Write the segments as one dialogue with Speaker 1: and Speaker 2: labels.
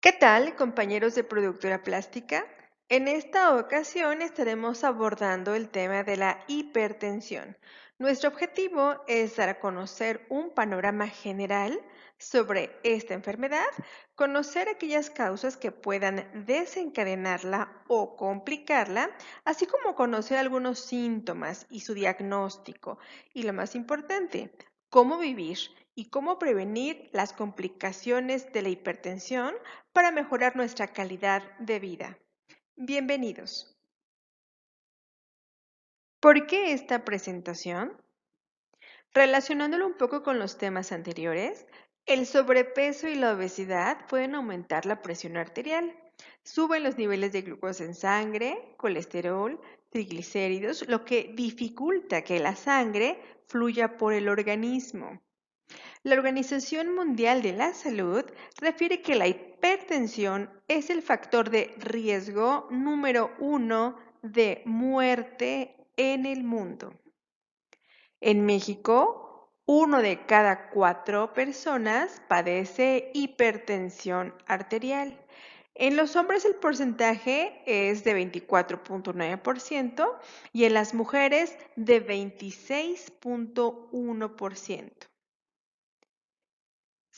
Speaker 1: ¿Qué tal, compañeros de Productora Plástica? En esta ocasión estaremos abordando el tema de la hipertensión. Nuestro objetivo es dar a conocer un panorama general sobre esta enfermedad, conocer aquellas causas que puedan desencadenarla o complicarla, así como conocer algunos síntomas y su diagnóstico. Y lo más importante, cómo vivir y cómo prevenir las complicaciones de la hipertensión para mejorar nuestra calidad de vida. Bienvenidos. ¿Por qué esta presentación? Relacionándolo un poco con los temas anteriores, el sobrepeso y la obesidad pueden aumentar la presión arterial, suben los niveles de glucosa en sangre, colesterol, triglicéridos, lo que dificulta que la sangre fluya por el organismo. La Organización Mundial de la Salud refiere que la hipertensión es el factor de riesgo número 1 de muerte en el mundo. En México, 1 de cada 4 personas padece hipertensión arterial. En los hombres el porcentaje es de 24.9% y en las mujeres de 26.1%.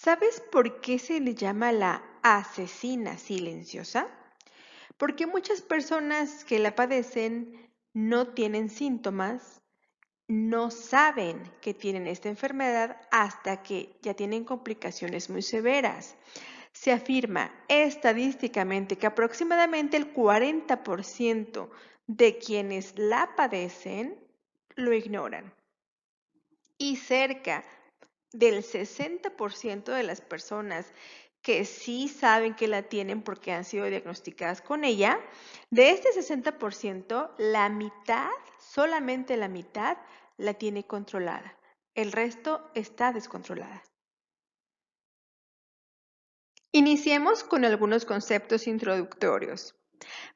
Speaker 1: ¿Sabes por qué se le llama la asesina silenciosa? Porque muchas personas que la padecen no tienen síntomas, no saben que tienen esta enfermedad hasta que ya tienen complicaciones muy severas. Se afirma estadísticamente que aproximadamente el 40% de quienes la padecen lo ignoran y cerca del 60% de las personas que sí saben que la tienen porque han sido diagnosticadas con ella, de este 60%, la mitad, solamente la mitad, la tiene controlada. El resto está descontrolada. Iniciemos con algunos conceptos introductorios.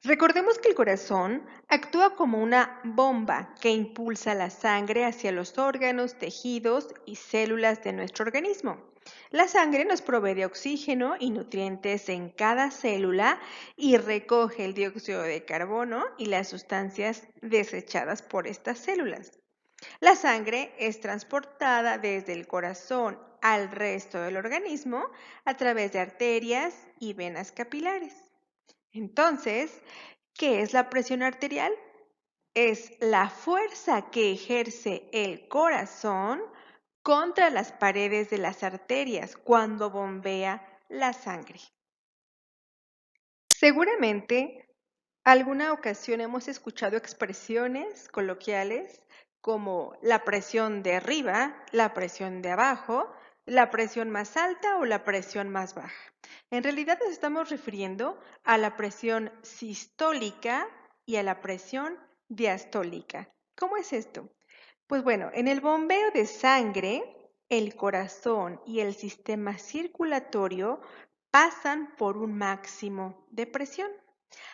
Speaker 1: Recordemos que el corazón actúa como una bomba que impulsa la sangre hacia los órganos, tejidos y células de nuestro organismo. La sangre nos provee de oxígeno y nutrientes en cada célula y recoge el dióxido de carbono y las sustancias desechadas por estas células. La sangre es transportada desde el corazón al resto del organismo a través de arterias y venas capilares. Entonces, ¿qué es la presión arterial? Es la fuerza que ejerce el corazón contra las paredes de las arterias cuando bombea la sangre. Seguramente, alguna ocasión hemos escuchado expresiones coloquiales como la presión de arriba, la presión de abajo, la presión más alta o la presión más baja. En realidad nos estamos refiriendo a la presión sistólica y a la presión diastólica. ¿Cómo es esto? Pues bueno, en el bombeo de sangre, el corazón y el sistema circulatorio pasan por un máximo de presión.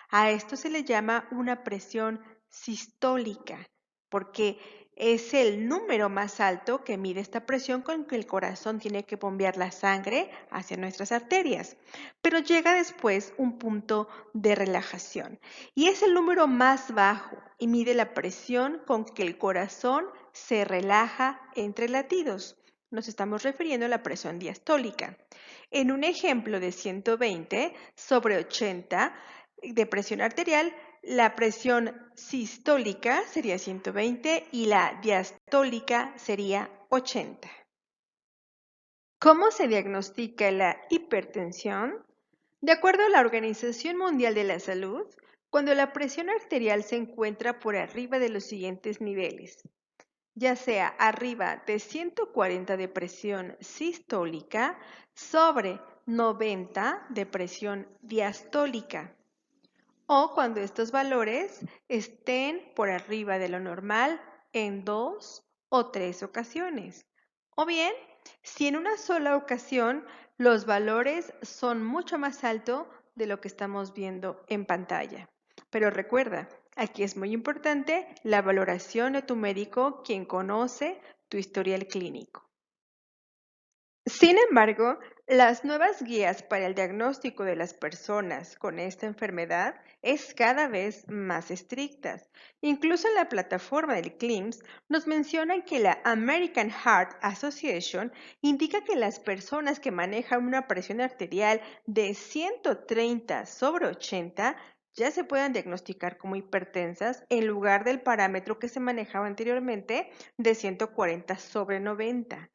Speaker 1: A esto se le llama una presión sistólica, porque es el número más alto que mide esta presión con que el corazón tiene que bombear la sangre hacia nuestras arterias. Pero llega después un punto de relajación y es el número más bajo y mide la presión con que el corazón se relaja entre latidos. Nos estamos refiriendo a la presión diastólica. En un ejemplo de 120 sobre 80 de presión arterial, la presión sistólica sería 120 y la diastólica sería 80. ¿Cómo se diagnostica la hipertensión? De acuerdo a la Organización Mundial de la Salud, cuando la presión arterial se encuentra por arriba de los siguientes niveles, ya sea arriba de 140 de presión sistólica sobre 90 de presión diastólica, o cuando estos valores estén por arriba de lo normal en 2 o 3 ocasiones. O bien, si en una sola ocasión los valores son mucho más altos de lo que estamos viendo en pantalla. Pero recuerda, aquí es muy importante la valoración de tu médico, quien conoce tu historial clínico. Sin embargo, Las nuevas guías para el diagnóstico de las personas con esta enfermedad es cada vez más estrictas. Incluso en la plataforma del CLIMS nos mencionan que la American Heart Association indica que las personas que manejan una presión arterial de 130/80 ya se pueden diagnosticar como hipertensas en lugar del parámetro que se manejaba anteriormente de 140/90.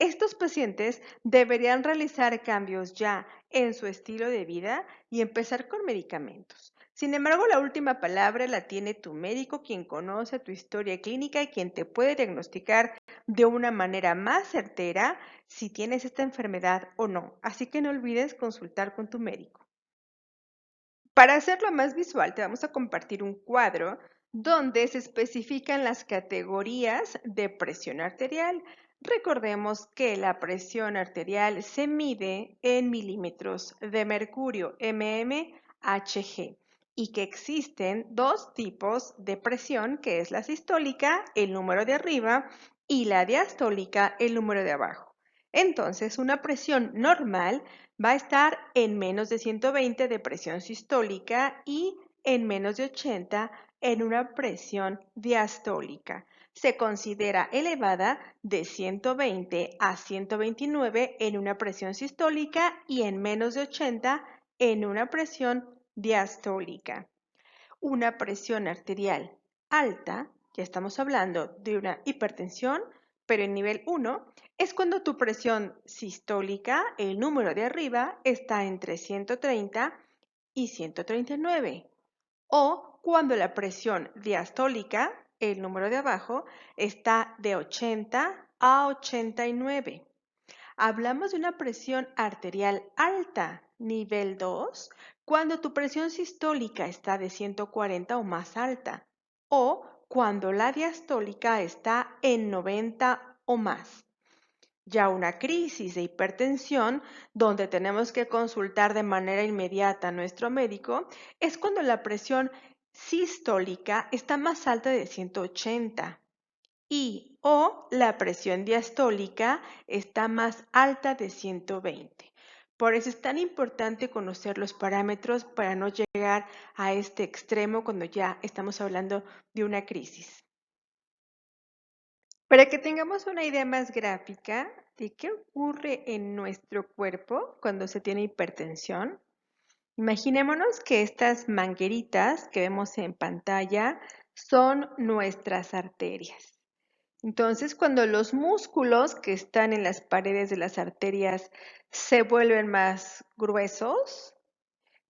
Speaker 1: Estos pacientes deberían realizar cambios ya en su estilo de vida y empezar con medicamentos. Sin embargo, la última palabra la tiene tu médico, quien conoce tu historia clínica y quien te puede diagnosticar de una manera más certera si tienes esta enfermedad o no. Así que no olvides consultar con tu médico. Para hacerlo más visual, te vamos a compartir un cuadro donde se especifican las categorías de presión arterial. Recordemos que la presión arterial se mide en milímetros de mercurio, mmHg, y que existen dos tipos de presión, que es la sistólica, el número de arriba, y la diastólica, el número de abajo. Entonces, una presión normal va a estar en menos de 120 de presión sistólica y en menos de 80 en una presión diastólica. Se considera elevada de 120 a 129 en una presión sistólica y en menos de 80 en una presión diastólica. Una presión arterial alta, ya estamos hablando de una hipertensión, pero en nivel 1 es cuando tu presión sistólica, el número de arriba, está entre 130 y 139. O cuando la presión diastólica, el número de abajo, está de 80 a 89. Hablamos de una presión arterial alta, nivel 2, cuando tu presión sistólica está de 140 o más alta, o cuando la diastólica está en 90 o más. Ya una crisis de hipertensión, donde tenemos que consultar de manera inmediata a nuestro médico, es cuando la presión sistólica está más alta de 180 y o la presión diastólica está más alta de 120. Por eso es tan importante conocer los parámetros para no llegar a este extremo cuando ya estamos hablando de una crisis. Para que tengamos una idea más gráfica de qué ocurre en nuestro cuerpo cuando se tiene hipertensión, imaginémonos que estas mangueritas que vemos en pantalla son nuestras arterias. Entonces, cuando los músculos que están en las paredes de las arterias se vuelven más gruesos,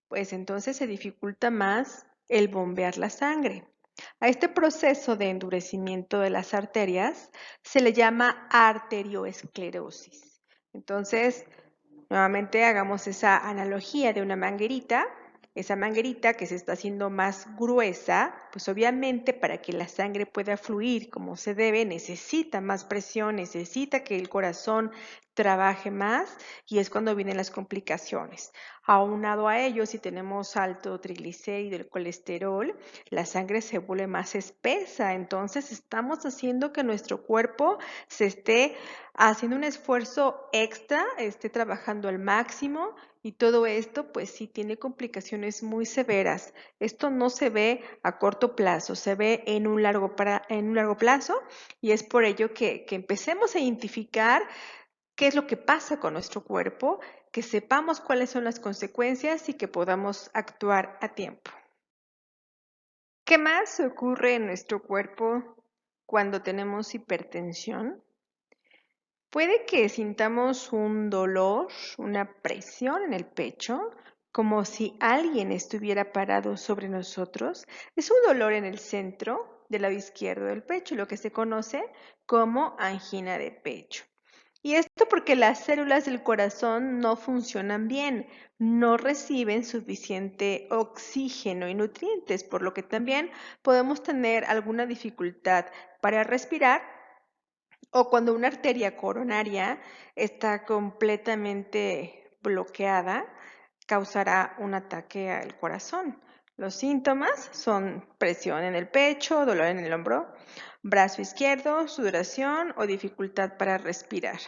Speaker 1: pues entonces se dificulta más el bombear la sangre. A este proceso de endurecimiento de las arterias se le llama arterioesclerosis. Entonces, nuevamente hagamos esa analogía de una manguerita. Esa manguerita que se está haciendo más gruesa, pues obviamente para que la sangre pueda fluir como se debe, necesita más presión, necesita que el corazón trabaje más y es cuando vienen las complicaciones. Aunado a ello, si tenemos alto triglicérido, el colesterol, la sangre se vuelve más espesa, entonces estamos haciendo que nuestro cuerpo se esté haciendo un esfuerzo extra, esté trabajando al máximo y todo esto pues sí tiene complicaciones muy severas. Esto no se ve a corto plazo, se ve en un largo plazo y es por ello que empecemos a identificar qué es lo que pasa con nuestro cuerpo, que sepamos cuáles son las consecuencias y que podamos actuar a tiempo. ¿Qué más ocurre en nuestro cuerpo cuando tenemos hipertensión? Puede que sintamos un dolor, una presión en el pecho, como si alguien estuviera parado sobre nosotros. Es un dolor en el centro del lado izquierdo del pecho, lo que se conoce como angina de pecho. Y esto porque las células del corazón no funcionan bien, no reciben suficiente oxígeno y nutrientes, por lo que también podemos tener alguna dificultad para respirar o cuando una arteria coronaria está completamente bloqueada, causará un ataque al corazón. Los síntomas son presión en el pecho, dolor en el hombro, brazo izquierdo, sudoración o dificultad para respirar.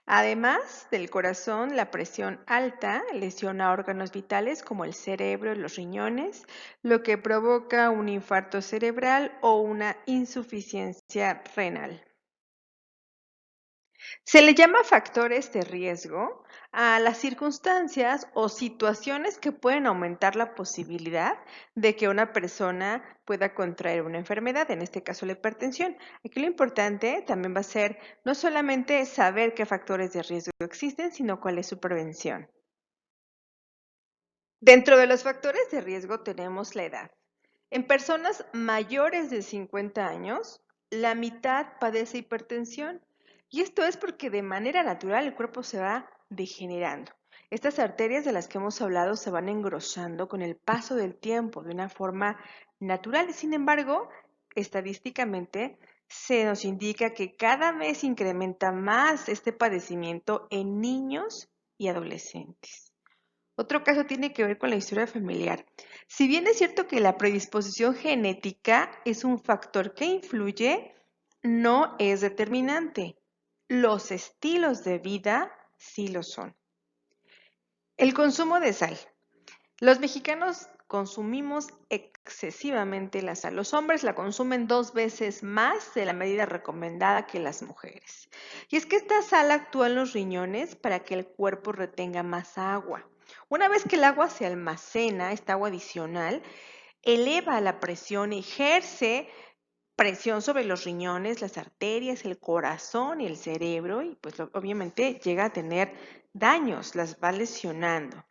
Speaker 1: Además del corazón, la presión alta lesiona órganos vitales como el cerebro y los riñones, lo que provoca un infarto cerebral o una insuficiencia renal. Se le llama factores de riesgo a las circunstancias o situaciones que pueden aumentar la posibilidad de que una persona pueda contraer una enfermedad, en este caso la hipertensión. Aquí lo importante también va a ser no solamente saber qué factores de riesgo existen, sino cuál es su prevención. Dentro de los factores de riesgo tenemos la edad. En personas mayores de 50 años, la mitad padece hipertensión. Y esto es porque de manera natural el cuerpo se va degenerando. Estas arterias de las que hemos hablado se van engrosando con el paso del tiempo de una forma natural. Sin embargo, estadísticamente se nos indica que cada vez incrementa más este padecimiento en niños y adolescentes. Otro caso tiene que ver con la historia familiar. Si bien es cierto que la predisposición genética es un factor que influye, no es determinante. Los estilos de vida sí lo son. El consumo de sal. Los mexicanos consumimos excesivamente la sal. Los hombres la consumen 2 veces más de la medida recomendada que las mujeres. Y es que esta sal actúa en los riñones para que el cuerpo retenga más agua. Una vez que el agua se almacena, esta agua adicional, eleva la presión, ejerce presión sobre los riñones, las arterias, el corazón y el cerebro y pues obviamente llega a tener daños, las va lesionando.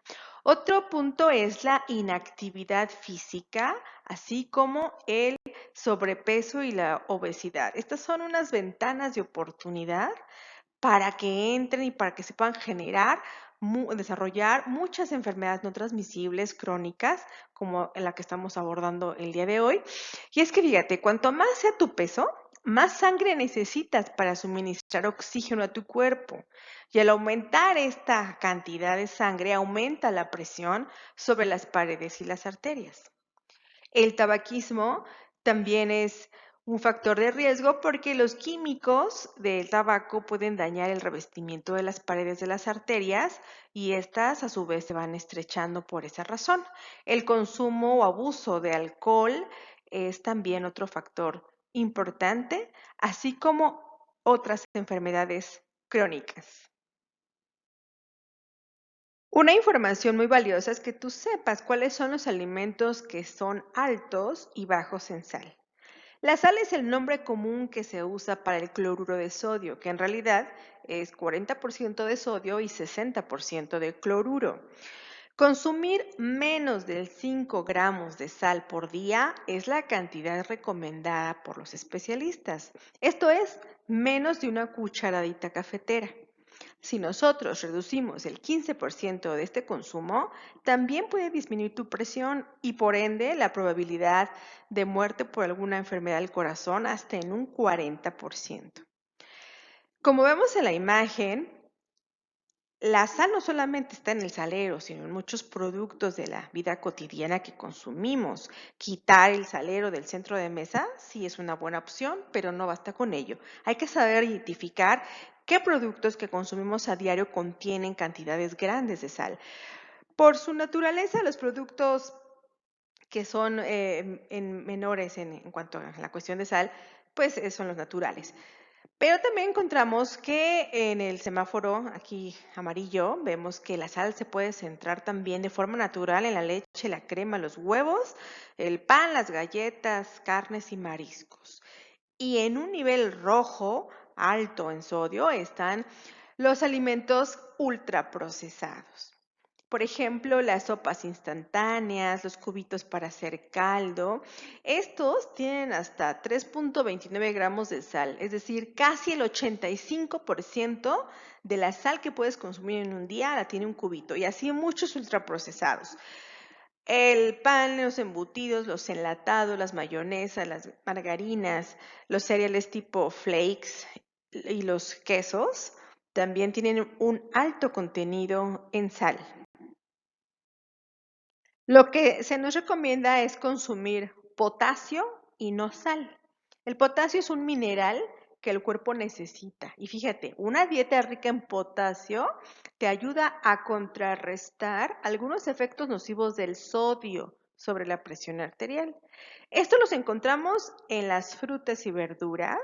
Speaker 1: Otro punto es la inactividad física, así como el sobrepeso y la obesidad. Estas son unas ventanas de oportunidad para que entren y para que se puedan desarrollar muchas enfermedades no transmisibles crónicas, como en la que estamos abordando el día de hoy. Y es que fíjate, cuanto más sea tu peso, más sangre necesitas para suministrar oxígeno a tu cuerpo. Y al aumentar esta cantidad de sangre, aumenta la presión sobre las paredes y las arterias. El tabaquismo también es un factor de riesgo porque los químicos del tabaco pueden dañar el revestimiento de las paredes de las arterias y estas a su vez se van estrechando por esa razón. El consumo o abuso de alcohol es también otro factor importante, así como otras enfermedades crónicas. Una información muy valiosa es que tú sepas cuáles son los alimentos que son altos y bajos en sal. La sal es el nombre común que se usa para el cloruro de sodio, que en realidad es 40% de sodio y 60% de cloruro. Consumir menos de 5 gramos de sal por día es la cantidad recomendada por los especialistas. Esto es menos de una cucharadita cafetera. Si nosotros reducimos el 15% de este consumo, también puede disminuir tu presión y por ende la probabilidad de muerte por alguna enfermedad del corazón hasta en un 40%. Como vemos en la imagen, la sal no solamente está en el salero, sino en muchos productos de la vida cotidiana que consumimos. Quitar el salero del centro de mesa sí es una buena opción, pero no basta con ello. Hay que saber identificar qué productos que consumimos a diario contienen cantidades grandes de sal. Por su naturaleza, los productos que son menores en cuanto a la cuestión de sal, pues son los naturales. Pero también encontramos que en el semáforo aquí amarillo vemos que la sal se puede centrar también de forma natural en la leche, la crema, los huevos, el pan, las galletas, carnes y mariscos. Y en un nivel rojo alto en sodio están los alimentos ultraprocesados. Por ejemplo, las sopas instantáneas, los cubitos para hacer caldo. Estos tienen hasta 3.29 gramos de sal, es decir, casi el 85% de la sal que puedes consumir en un día la tiene un cubito, y así muchos ultraprocesados. El pan, los embutidos, los enlatados, las mayonesas, las margarinas, los cereales tipo flakes y los quesos también tienen un alto contenido en sal. Lo que se nos recomienda es consumir potasio y no sal. El potasio es un mineral que el cuerpo necesita. Y fíjate, una dieta rica en potasio te ayuda a contrarrestar algunos efectos nocivos del sodio sobre la presión arterial. Esto los encontramos en las frutas y verduras,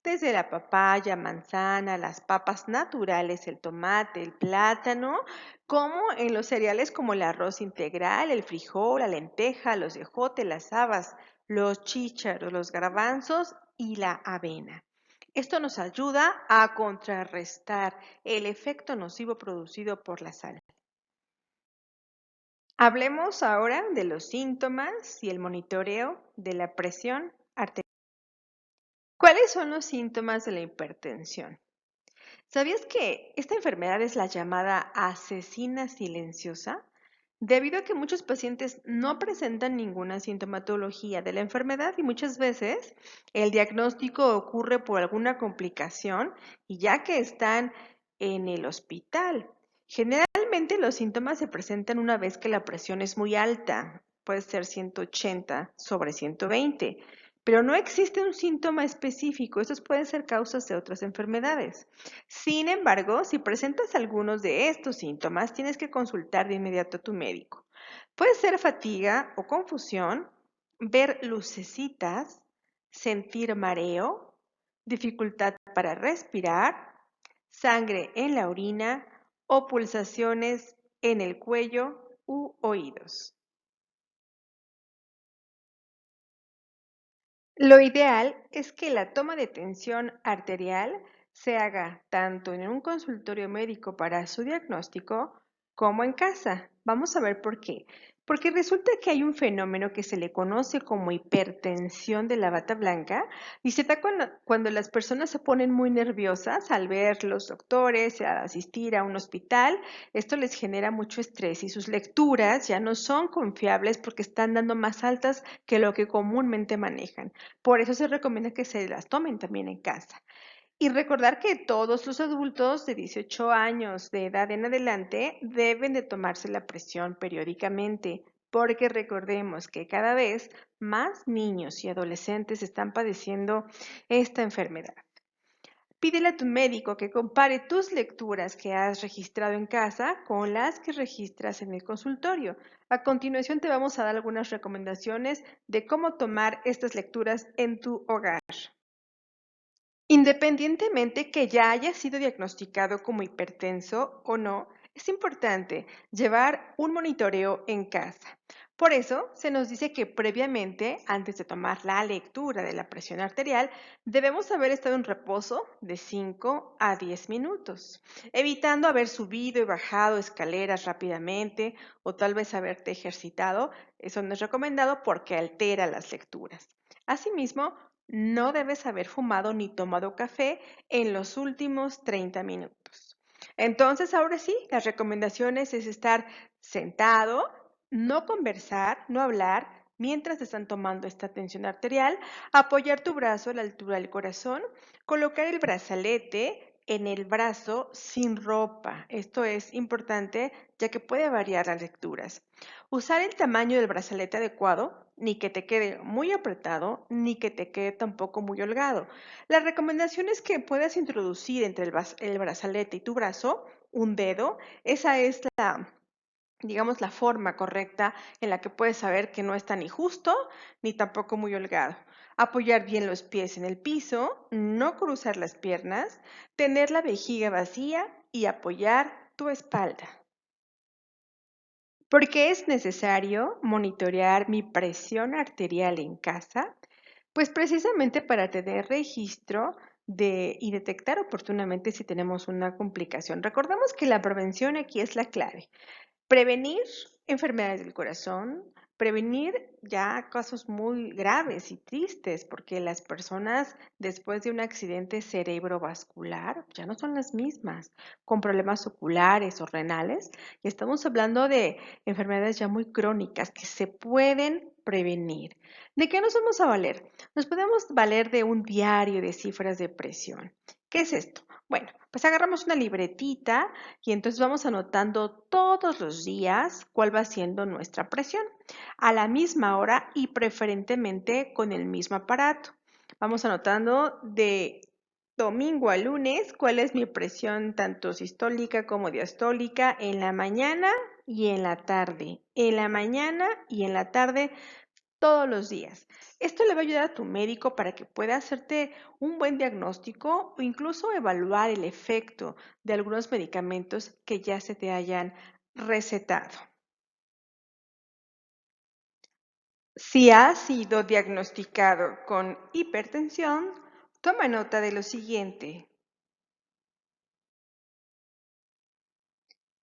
Speaker 1: desde la papaya, manzana, las papas naturales, el tomate, el plátano, como en los cereales como el arroz integral, el frijol, la lenteja, los ejotes, las habas, los chícharos, los garbanzos y la avena. Esto nos ayuda a contrarrestar el efecto nocivo producido por la sal. Hablemos ahora de los síntomas y el monitoreo de la presión arterial. ¿Cuáles son los síntomas de la hipertensión? ¿Sabías que esta enfermedad es la llamada asesina silenciosa? Debido a que muchos pacientes no presentan ninguna sintomatología de la enfermedad y muchas veces el diagnóstico ocurre por alguna complicación y ya que están en el hospital. Generalmente los síntomas se presentan una vez que la presión es muy alta, puede ser 180/120, pero no existe un síntoma específico. Estos pueden ser causas de otras enfermedades. Sin embargo, si presentas algunos de estos síntomas, tienes que consultar de inmediato a tu médico. Puede ser fatiga o confusión, ver lucecitas, sentir mareo, dificultad para respirar, sangre en la orina o pulsaciones en el cuello u oídos. Lo ideal es que la toma de tensión arterial se haga tanto en un consultorio médico para su diagnóstico como en casa. Vamos a ver por qué. Porque resulta que hay un fenómeno que se le conoce como hipertensión de la bata blanca y se da cuando las personas se ponen muy nerviosas al ver los doctores, al asistir a un hospital. Esto les genera mucho estrés y sus lecturas ya no son confiables porque están dando más altas que lo que comúnmente manejan. Por eso se recomienda que se las tomen también en casa. Y recordar que todos los adultos de 18 años de edad en adelante deben de tomarse la presión periódicamente, porque recordemos que cada vez más niños y adolescentes están padeciendo esta enfermedad. Pídele a tu médico que compare tus lecturas que has registrado en casa con las que registras en el consultorio. A continuación te vamos a dar algunas recomendaciones de cómo tomar estas lecturas en tu hogar. Independientemente que ya haya sido diagnosticado como hipertenso o no, es importante llevar un monitoreo en casa. Por eso, se nos dice que previamente, antes de tomar la lectura de la presión arterial, debemos haber estado en reposo de 5 a 10 minutos, evitando haber subido y bajado escaleras rápidamente o tal vez haberte ejercitado. Eso no es recomendado porque altera las lecturas. Asimismo, no debes haber fumado ni tomado café en los últimos 30 minutos. Entonces, ahora sí, las recomendaciones es estar sentado, no conversar, no hablar mientras están tomando esta tensión arterial, apoyar tu brazo a la altura del corazón, colocar el brazalete en el brazo sin ropa. Esto es importante ya que puede variar las lecturas. Usar el tamaño del brazalete adecuado, ni que te quede muy apretado, ni que te quede tampoco muy holgado. La recomendación es que puedas introducir entre el brazalete y tu brazo un dedo. Esa es digamos, la forma correcta en la que puedes saber que no está ni justo ni tampoco muy holgado. Apoyar bien los pies en el piso, no cruzar las piernas, tener la vejiga vacía y apoyar tu espalda. ¿Por qué es necesario monitorear mi presión arterial en casa? Pues precisamente para tener registro y detectar oportunamente si tenemos una complicación. Recordemos que la prevención aquí es la clave. Prevenir enfermedades del corazón, prevenir ya casos muy graves y tristes, porque las personas después de un accidente cerebrovascular ya no son las mismas, con problemas oculares o renales, y estamos hablando de enfermedades ya muy crónicas que se pueden prevenir. ¿De qué nos vamos a valer? Nos podemos valer de un diario de cifras de presión. ¿Qué es esto? Bueno, pues agarramos una libretita y entonces vamos anotando todos los días cuál va siendo nuestra presión, a la misma hora y preferentemente con el mismo aparato. Vamos anotando de domingo a lunes, cuál es mi presión tanto sistólica como diastólica en la mañana y en la tarde. En la mañana y en la tarde todos los días. Esto le va a ayudar a tu médico para que pueda hacerte un buen diagnóstico o incluso evaluar el efecto de algunos medicamentos que ya se te hayan recetado. Si has sido diagnosticado con hipertensión, toma nota de lo siguiente.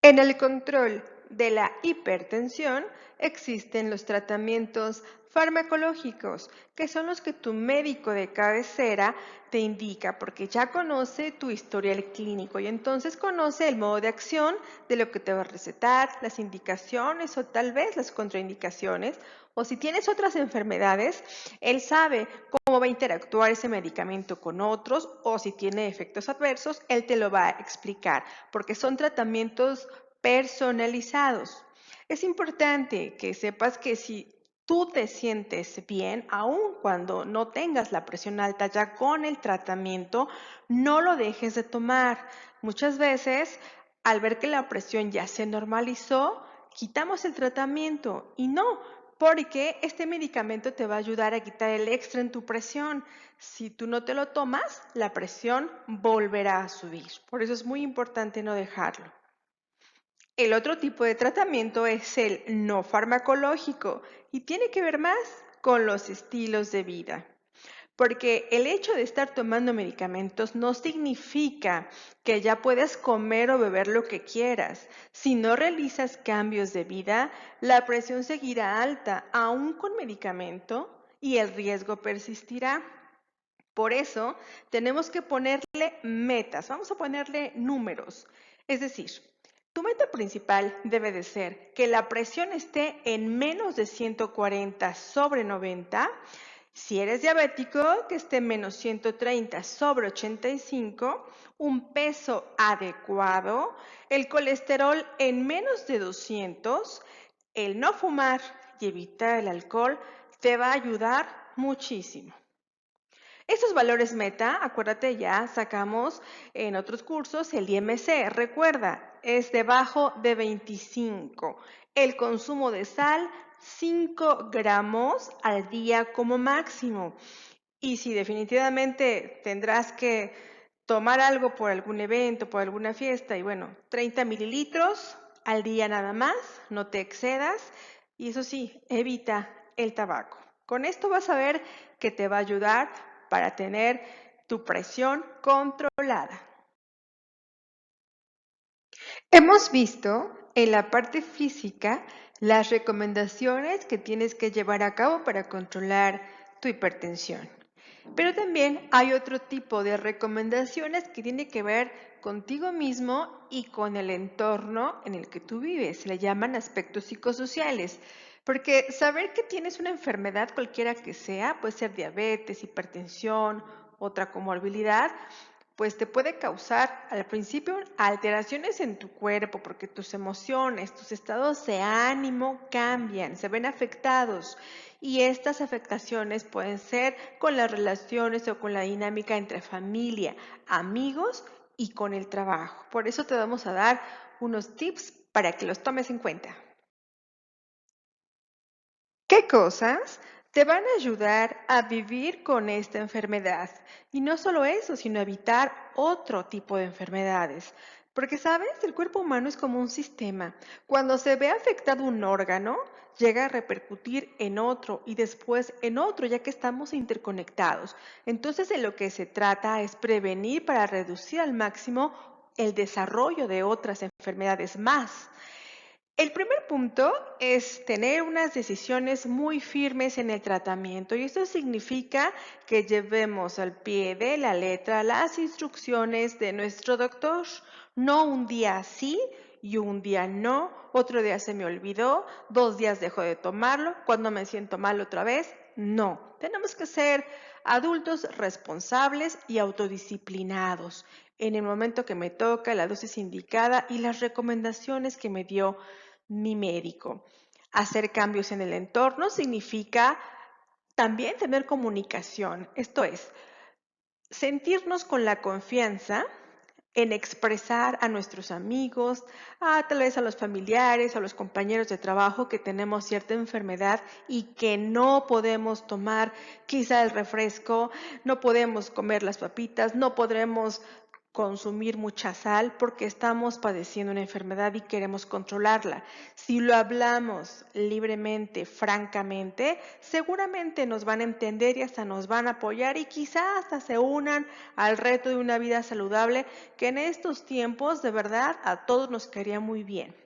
Speaker 1: En el control de la hipertensión existen los tratamientos farmacológicos, que son los que tu médico de cabecera te indica, porque ya conoce tu historial clínico y entonces conoce el modo de acción de lo que te va a recetar, las indicaciones o tal vez las contraindicaciones, o si tienes otras enfermedades, él sabe cómo va a interactuar ese medicamento con otros o si tiene efectos adversos, él te lo va a explicar, porque son tratamientos personalizados. Es importante que sepas que si tú te sientes bien, aun cuando no tengas la presión alta ya con el tratamiento, no lo dejes de tomar. Muchas veces, al ver que la presión ya se normalizó, quitamos el tratamiento y no, porque este medicamento te va a ayudar a quitar el extra en tu presión. Si tú no te lo tomas, la presión volverá a subir. Por eso es muy importante no dejarlo. El otro tipo de tratamiento es el no farmacológico y tiene que ver más con los estilos de vida. Porque el hecho de estar tomando medicamentos no significa que ya puedas comer o beber lo que quieras. Si no realizas cambios de vida, la presión seguirá alta, aún con medicamento, y el riesgo persistirá. Por eso tenemos que ponerle metas, vamos a ponerle números. Es decir, tu meta principal debe de ser que la presión esté en menos de 140/90. Si eres diabético, que esté en menos 130/85, un peso adecuado, el colesterol en menos de 200, el no fumar y evitar el alcohol te va a ayudar muchísimo. Estos valores meta, acuérdate, ya sacamos en otros cursos el IMC. Recuerda, es debajo de 25. El consumo de sal, 5 gramos al día como máximo. Y si definitivamente tendrás que tomar algo por algún evento, por alguna fiesta, y bueno, 30 mililitros al día nada más, no te excedas. Y eso sí, evita el tabaco. Con esto vas a ver que te va a ayudar para tener tu presión controlada. Hemos visto en la parte física las recomendaciones que tienes que llevar a cabo para controlar tu hipertensión. Pero también hay otro tipo de recomendaciones que tiene que ver contigo mismo y con el entorno en el que tú vives. Se le llaman aspectos psicosociales. Porque saber que tienes una enfermedad cualquiera que sea, puede ser diabetes, hipertensión, otra comorbilidad, pues te puede causar al principio alteraciones en tu cuerpo porque tus emociones, tus estados de ánimo cambian, se ven afectados y estas afectaciones pueden ser con las relaciones o con la dinámica entre familia, amigos y con el trabajo. Por eso te vamos a dar unos tips para que los tomes en cuenta. ¿Qué cosas te van a ayudar a vivir con esta enfermedad? Y no solo eso, sino evitar otro tipo de enfermedades. Porque, ¿sabes? El cuerpo humano es como un sistema. Cuando se ve afectado un órgano, llega a repercutir en otro y después en otro, ya que estamos interconectados. Entonces, de lo que se trata es prevenir para reducir al máximo el desarrollo de otras enfermedades más. El primer punto es tener unas decisiones muy firmes en el tratamiento y esto significa que llevemos al pie de la letra las instrucciones de nuestro doctor, no un día sí y un día no, otro día se me olvidó, 2 días dejo de tomarlo, cuando me siento mal otra vez, no. Tenemos que ser adultos responsables y autodisciplinados en el momento que me toca, la dosis indicada y las recomendaciones que me dio mi médico. Hacer cambios en el entorno significa también tener comunicación. Esto es, sentirnos con la confianza en expresar a nuestros amigos, a tal vez a los familiares, a los compañeros de trabajo que tenemos cierta enfermedad y que no podemos tomar quizá el refresco, no podemos comer las papitas, no podremos consumir mucha sal porque estamos padeciendo una enfermedad y queremos controlarla. Si lo hablamos libremente, francamente, seguramente nos van a entender y hasta nos van a apoyar y quizás hasta se unan al reto de una vida saludable que en estos tiempos de verdad a todos nos quería muy bien.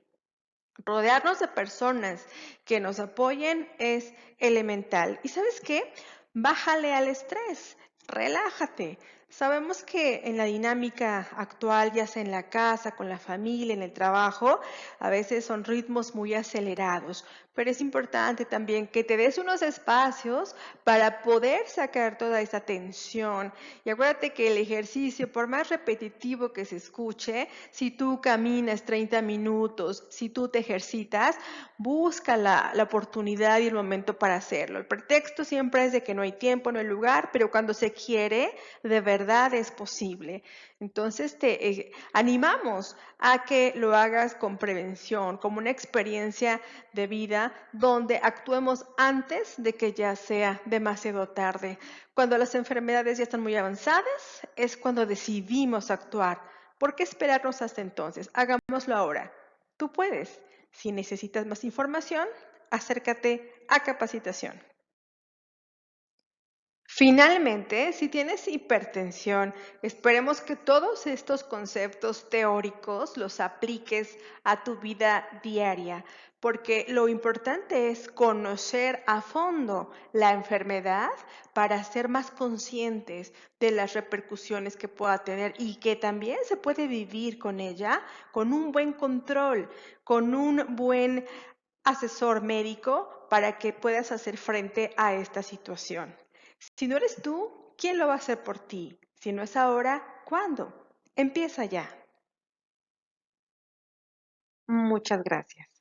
Speaker 1: Rodearnos de personas que nos apoyen es elemental. ¿Y sabes qué? Bájale al estrés, relájate. Sabemos que en la dinámica actual, ya sea en la casa, con la familia, en el trabajo, a veces son ritmos muy acelerados, pero es importante también que te des unos espacios para poder sacar toda esa tensión. Y acuérdate que el ejercicio, por más repetitivo que se escuche, si tú caminas 30 minutos, si tú te ejercitas, busca la oportunidad y el momento para hacerlo. El pretexto siempre es de que no hay tiempo, no hay lugar, pero cuando se quiere, de verdad es posible. Entonces te animamos a que lo hagas con prevención, como una experiencia de vida donde actuemos antes de que ya sea demasiado tarde. Cuando las enfermedades ya están muy avanzadas, es cuando decidimos actuar. ¿Por qué esperarnos hasta entonces? Hagámoslo ahora. Tú puedes. Si necesitas más información, acércate a capacitación. Finalmente, si tienes hipertensión, esperemos que todos estos conceptos teóricos los apliques a tu vida diaria, porque lo importante es conocer a fondo la enfermedad para ser más conscientes de las repercusiones que pueda tener y que también se puede vivir con ella con un buen control, con un buen asesor médico para que puedas hacer frente a esta situación. Si no eres tú, ¿quién lo va a hacer por ti? Si no es ahora, ¿cuándo? Empieza ya. Muchas gracias.